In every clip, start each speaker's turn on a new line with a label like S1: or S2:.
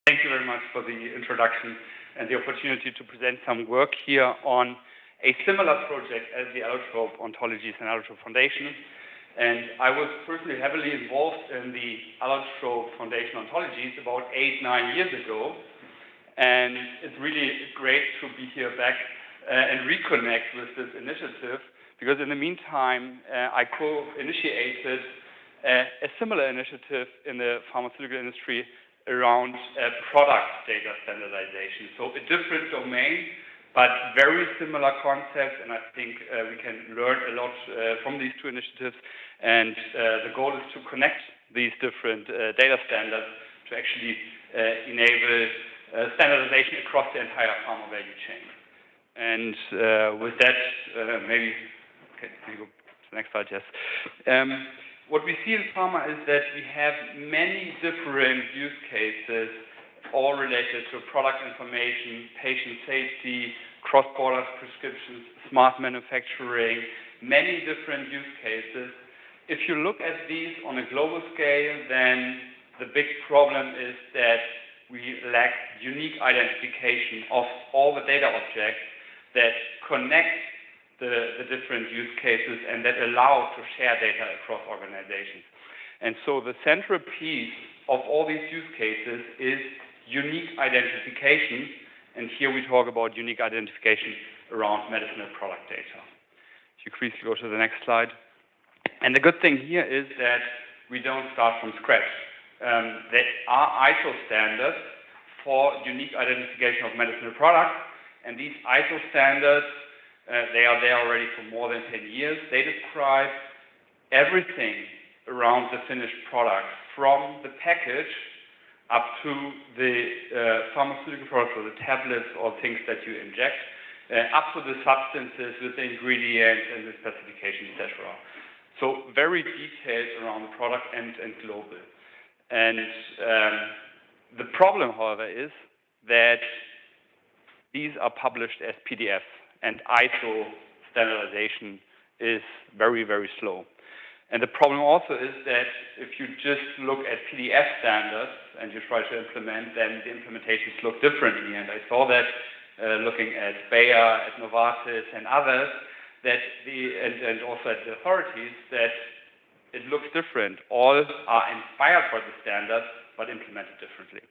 S1: Thank you very much for the introduction and the opportunity to present some work here on a similar project as the Allotrope Ontologies and Allotrope Foundation. And I was personally heavily involved in the Allotrope Foundation Ontologies about 8-9 years ago. And it's really great to be here back and reconnect with this initiative, because in the meantime, I co-initiated a similar initiative in the pharmaceutical industry around product data standardization. So a different domain, but very similar concepts, and I think we can learn a lot from these two initiatives. And the goal is to connect these different data standards to actually enable standardization across the entire pharma value chain. And with that, maybe, okay, can you go to the next slide? Yes. What we see in pharma is that we have many different use cases, all related to product information, patient safety, cross-border prescriptions, smart manufacturing, many different use cases. If you look at these on a global scale, then the big problem is that we lack unique identification of all the data objects that connect the different use cases and that allow to share data across organizations. And so the central piece of all these use cases is unique identification, and here we talk about unique identification around medicinal product data. If you please go to the next slide. And the good thing here is that we don't start from scratch. There are ISO standards for unique identification of medicinal products, and these ISO standards, they are there already for more than 10 years. They describe everything around the finished product, from the package up to the pharmaceutical products or the tablets or things that you inject, up to the substances with the ingredients and the specification, etc. So very detailed around the product and global. And the problem, however, is that these are published as PDFs, and ISO standardization is very, very slow. And the problem also is that if you just look at PDF standards and you try to implement, then the implementations look differently. And I saw that looking at Bayer, at Novartis, and others, that and also at the authorities, that it looks different. All are inspired by the standards, but implemented differently.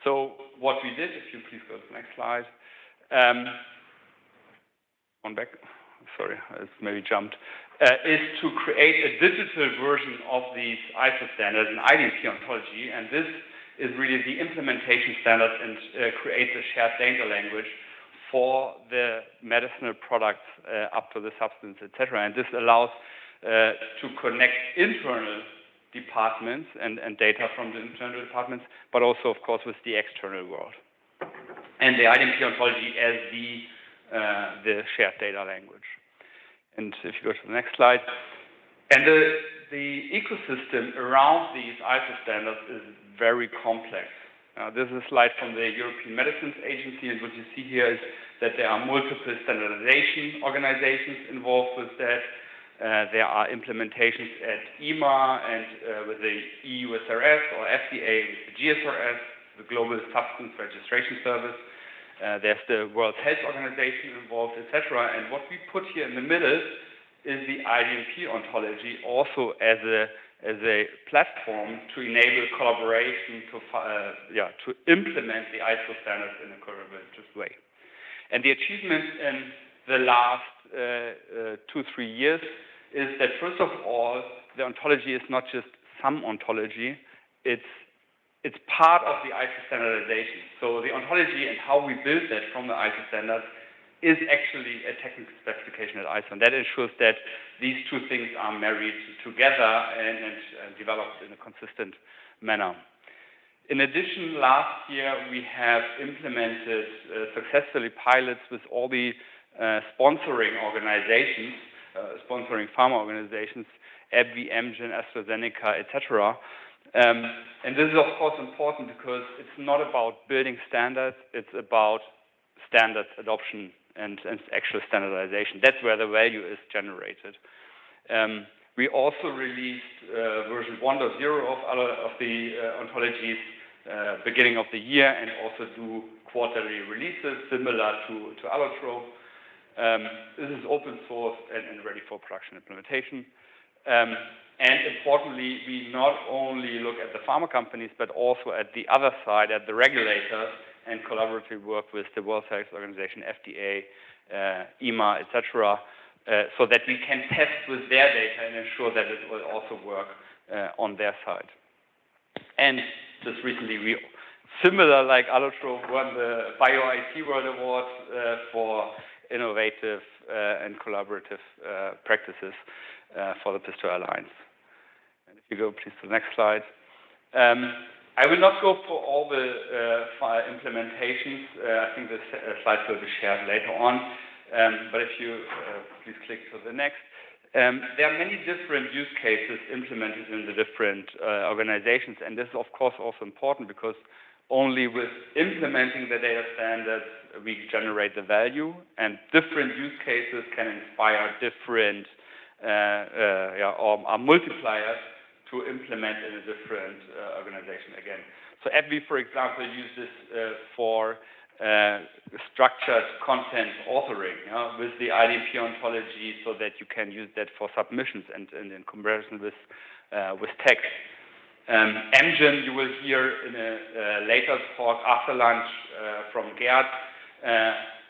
S1: So what we did, if you please go to the next slide. One back, sorry, it's maybe jumped, is to create a digital version of these ISO standards in IDMP Ontology, and this is really the implementation standard and creates a shared data language for the medicinal products up to the substance, etc. And this allows to connect internal departments and data from the internal departments, but also, of course, with the external world. And the IDMP Ontology as the shared data language. And if you go to the next slide. And the ecosystem around these ISO standards is very complex. This is a slide from the European Medicines Agency, and what you see here is that there are multiple standardization organizations involved with that. There are implementations at EMA and with the EUSRS or FDA with the GSRS, the Global Substance Registration Service. There's the World Health Organization involved, etc. And what we put here in the middle is the IDMP Ontology, also as a platform to enable collaboration to implement the ISO standards in a collaborative way. And the achievement in the last 2-3 years is that, first of all, the ontology is not just some ontology, it's part of the ISO standardization. So the ontology and how we build that from the ISO standards is actually a technical specification at ISO, and that ensures that these two things are married together and developed in a consistent manner. In addition, last year we have implemented successfully pilots with all the sponsoring organizations, sponsoring pharma organizations, AbbVie, Amgen, AstraZeneca, etc. And this is, of course, important because it's not about building standards, it's about standards adoption and actual standardization. That's where the value is generated. We also released version 1.0 of the ontologies beginning of the year and also do quarterly releases similar to Allotrope. This is open source and ready for production implementation. And importantly, we not only look at the pharma companies, but also at the other side, at the regulators, and collaboratively work with the World Health Organization, FDA, EMA, etc., so that we can test with their data and ensure that it will also work on their side. And just recently, we, similar like Allotrope, won the Bio-IT World Award for innovative and collaborative practices for the PISTO Alliance. And if you go, please, to the next slide. I will not go for all the implementations. I think the slides will be shared later on. But if you please click to the next. There are many different use cases implemented in the different organizations, and this is of course also important because only with implementing the data standards we generate the value, and different use cases can inspire different or are multipliers to implement in a different organization again. So AbbVie, for example, uses for structured content authoring with the IDMP Ontology, so that you can use that for submissions and in comparison with text. Amgen, you will hear in a later talk after lunch from Gerd.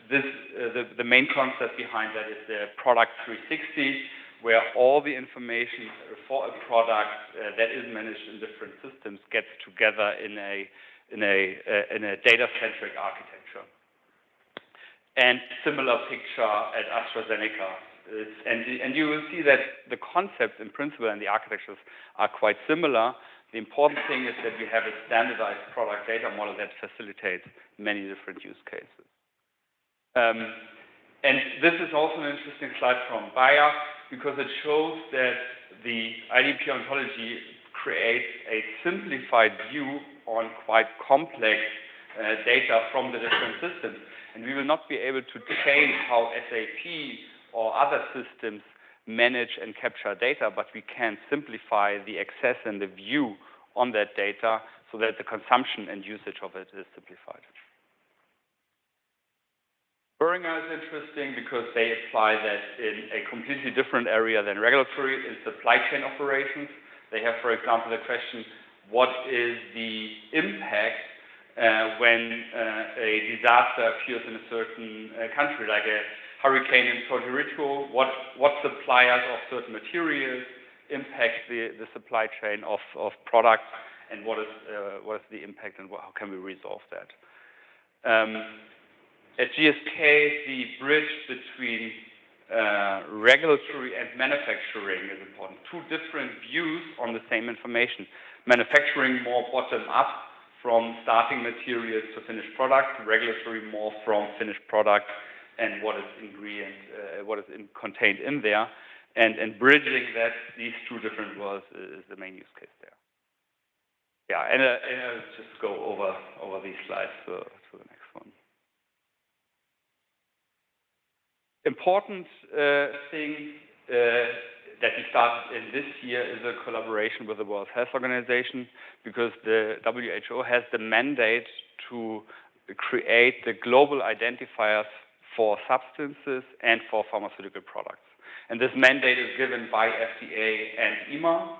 S1: The main concept behind that is the product 360, where all the information for a product that is managed in different systems gets together in a data-centric architecture. And similar picture at AstraZeneca. And you will see that the concepts in principle and the architectures are quite similar. The important thing is that we have a standardized product data model that facilitates many different use cases. And this is also an interesting slide from Bayer, because it shows that the IDMP Ontology creates a simplified view on quite complex data from the different systems. And we will not be able to change how SAP or other systems manage and capture data, but we can simplify the access and the view on that data so that the consumption and usage of it is simplified. Boehringer is interesting because they apply that in a completely different area than regulatory, in supply chain operations. They have, for example, the question, what is the impact when a disaster appears in a certain country, like a hurricane in Puerto Rico? What suppliers of certain materials impact the supply chain of products, and what is the impact, and how can we resolve that? At GSK, the bridge between regulatory and manufacturing is important. Two different views on the same information. Manufacturing more bottom-up, from starting materials to finished product. Regulatory more from finished product and what is contained in there. And bridging these two different worlds is the main use case there. Yeah, and I'll just go over these slides to the next one. Important thing that we started in this year is a collaboration with the World Health Organization, because the WHO has the mandate to create the global identifiers for substances and for pharmaceutical products. And this mandate is given by FDA and EMA.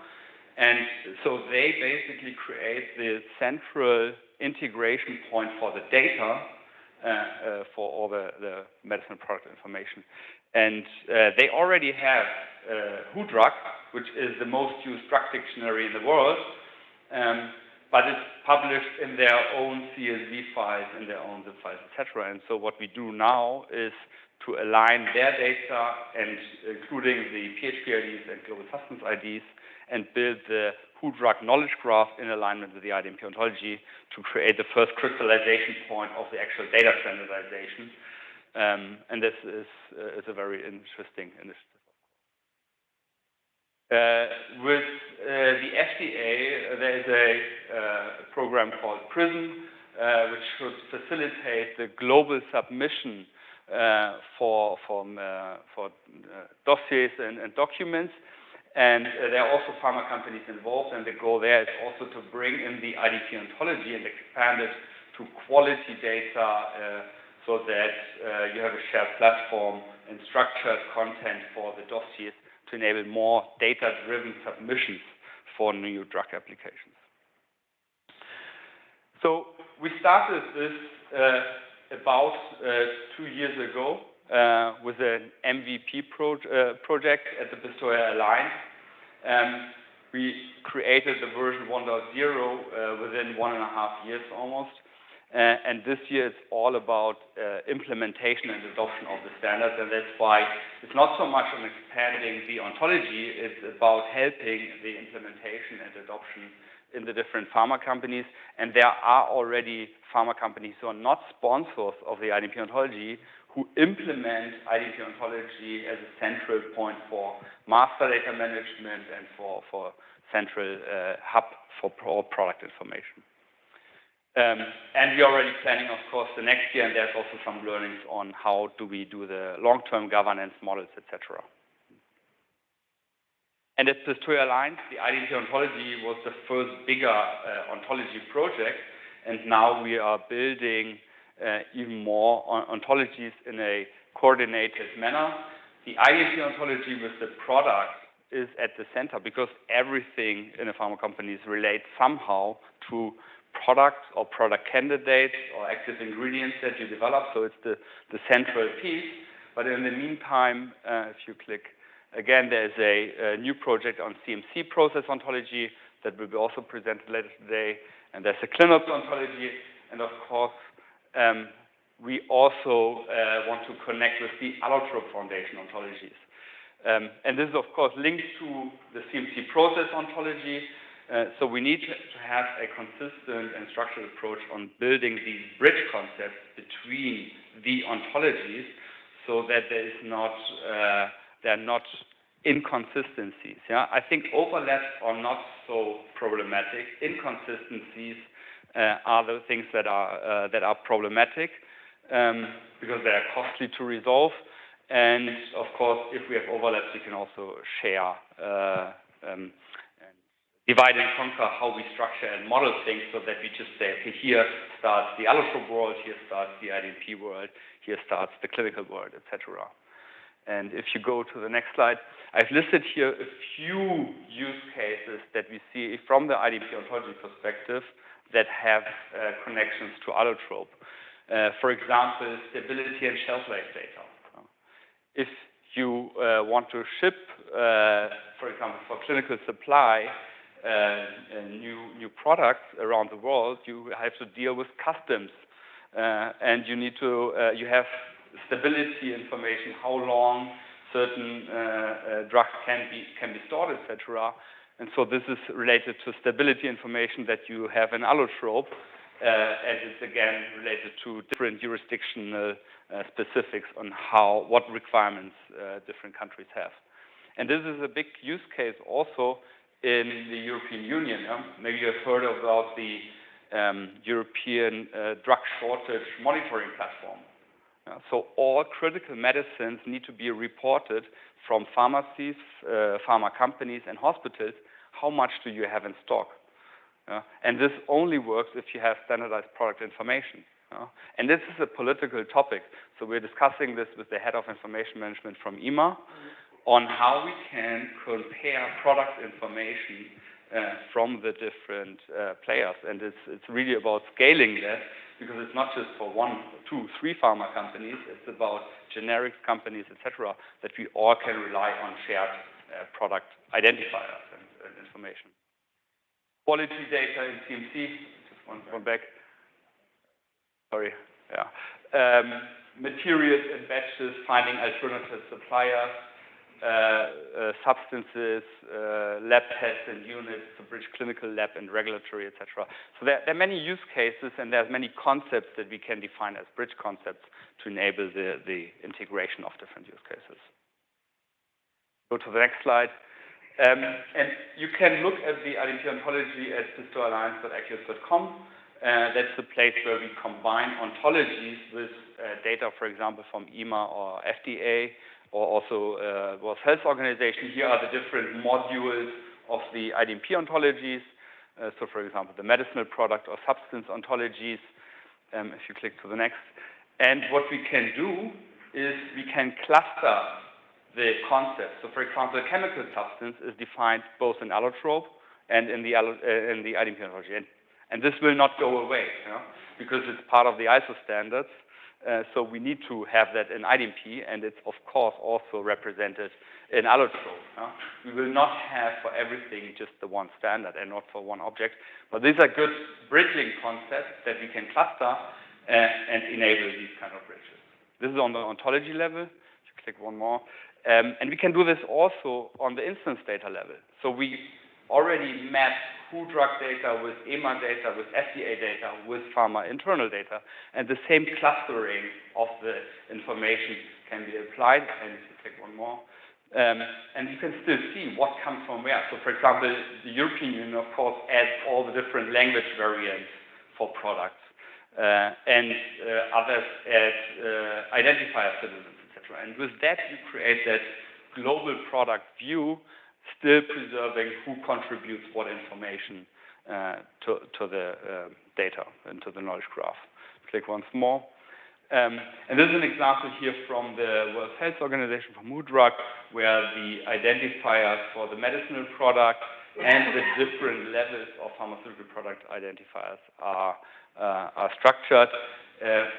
S1: And so they basically create the central integration point for the data for all the medicine product information. And they already have WHO drug, which is the most used drug dictionary in the world, but it's published in their own CSV files, in their own zip files, etc. And so what we do now is to align their data, and including the PHP IDs and global substance IDs, and build the WHO drug knowledge graph in alignment with the IDMP Ontology to create the first crystallization point of the actual data standardization. And this is a very interesting initiative. With the FDA, there is a program called PRISM, which should facilitate the global submission for dossiers and documents. And there are also pharma companies involved, and the goal there is also to bring in the IDP ontology and expand it to quality data so that you have a shared platform and structured content for the dossiers to enable more data-driven submissions for new drug applications. So we started this about 2 years ago with an MVP project at the Pistoia Alliance. We created the version 1.0 within 1.5 years almost. And this year it's all about implementation and adoption of the standards, and that's why it's not so much on expanding the ontology, it's about helping the implementation and adoption in the different pharma companies. And there are already pharma companies who are not sponsors of the IDMP ontology who implement IDMP ontology as a central point for master data management and for central hub for product information. And we're already planning, of course, the next year, and there's also some learnings on how do we do the long-term governance models, etc. And at the Pistoia Alliance, the IDMP ontology was the first bigger ontology project, and now we are building even more ontologies in a coordinated manner. The IDMP ontology with the product is at the center because everything in a pharma company relates somehow to products or product candidates or active ingredients that you develop, so it's the central piece. But in the meantime, if you click again, there's a new project on CMC process ontology that will be also presented later today, and there's a clinical ontology, and of course, we also want to connect with the Allotrope Foundation ontologies. And this is, of course, linked to the CMC process ontology. So we need to have a consistent and structured approach on building these bridge concepts between the ontologies so that there are not inconsistencies. Yeah? I think overlaps are not so problematic. Inconsistencies are the things that are problematic because they are costly to resolve. And of course, if we have overlaps, we can also share divide and conquer how we structure and model things so that we just say, okay, here starts the Allotrope world, here starts the IDMP world, here starts the clinical world, etc. And if you go to the next slide, I've listed here a few use cases that we see from the IDMP ontology perspective that have connections to Allotrope. For example, stability and shelf life data. If you want to ship, for example, for clinical supply, new products around the world, you have to deal with customs, and you need to you have stability information, how long certain drugs can be stored, etc. And so this is related to stability information that you have in Allotrope, and it's again related to different jurisdictional specifics on what requirements different countries have. And this is a big use case also in the European Union. Yeah? Maybe you've heard about the European drug shortage monitoring platform. So all critical medicines need to be reported from pharmacies, pharma companies, and hospitals. How much do you have in stock? And this only works if you have standardized product information. And this is a political topic. So we're discussing this with the head of information management from EMA on how we can compare product information from the different players. And it's really about scaling that, because it's not just for 1, 2, 3 pharma companies, it's about generics companies, etc., that we all can rely on shared product identifiers and information. Quality data in CMC, just one back. Sorry, yeah. Materials and batches, finding alternative suppliers, substances, lab tests and units to bridge clinical lab and regulatory, etc. So there are many use cases, and there's many concepts that we can define as bridge concepts to enable the integration of different use cases. Go to the next slide. And you can look at the IDMP ontology at pistoialliance.accureds.com. That's the place where we combine ontologies with data, for example, from EMA or FDA, or also World Health Organization. Here are the different modules of the IDMP ontologies. So for example, the medicinal product or substance ontologies, if you click to the next. And what we can do is we can cluster the concepts. So for example, a chemical substance is defined both in Allotrope and in the IDMP ontology. And this will not go away, you know, because it's part of the ISO standards. So we need to have that in IDMP, and it's of course also represented in Allotrope. We will not have for everything just the one standard and not for one object, but these are good bridging concepts that we can cluster and enable these kind of bridges. This is on the ontology level. If you click one more. And we can do this also on the instance data level. So we already map WHO drug data with EMA data, with FDA data, with pharma internal data, and the same clustering of the information can be applied. And if you click one more, and you can still see what comes from where. So for example, the European Union, of course, adds all the different language variants for products, and others add identifier citizens, etc. And with that, you create that global product view, still preserving who contributes what information to the data and to the knowledge graph. Click once more. And this is an example here from the World Health Organization, from WHO drug, where the identifiers for the medicinal product and the different levels of pharmaceutical product identifiers are structured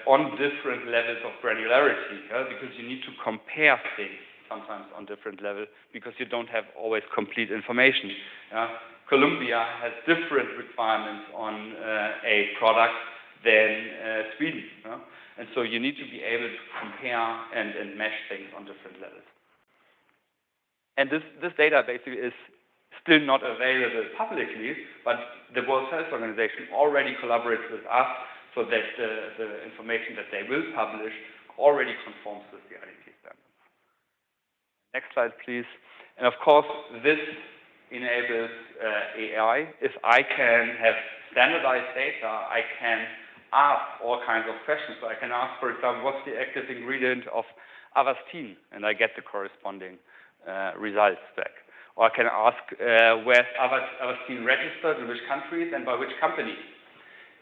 S1: on different levels of granularity, because you need to compare things sometimes on different levels, because you don't have always complete information. Colombia has different requirements on a product than Sweden. And so you need to be able to compare and mesh things on different levels. And this data basically is still not available publicly, but the World Health Organization already collaborates with us so that the information that they will publish already conforms with the IDMP standards. Next slide, please. And of course, this enables AI. If I can have standardized data, I can ask all kinds of questions. So I can ask, for example, what's the active ingredient of Avastin? And I get the corresponding results back. Or I can ask, where's Avastin registered, in which countries, and by which companies?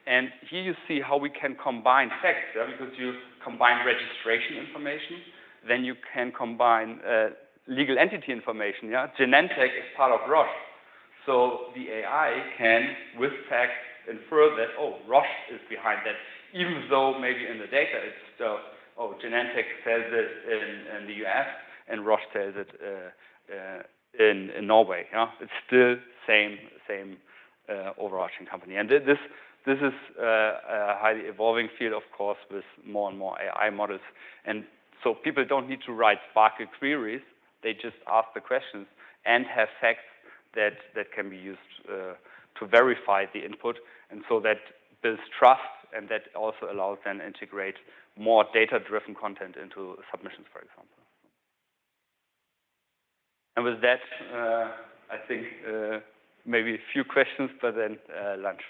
S1: And here you see how we can combine facts, because you combine registration information, then you can combine legal entity information. Genentech is part of Roche. So the AI can, with facts, infer that, oh, Roche is behind that, even though maybe in the data it's still, oh, Genentech sells it in the US and Roche sells it in Norway. It's still same overarching company. And this is a highly evolving field, of course, with more and more AI models. And so people don't need to write Sparkle queries. They just ask the questions and have facts that can be used to verify the input. And so that builds trust, and that also allows them to integrate more data-driven content into submissions, for example. And with that, I think maybe a few questions, but then lunch.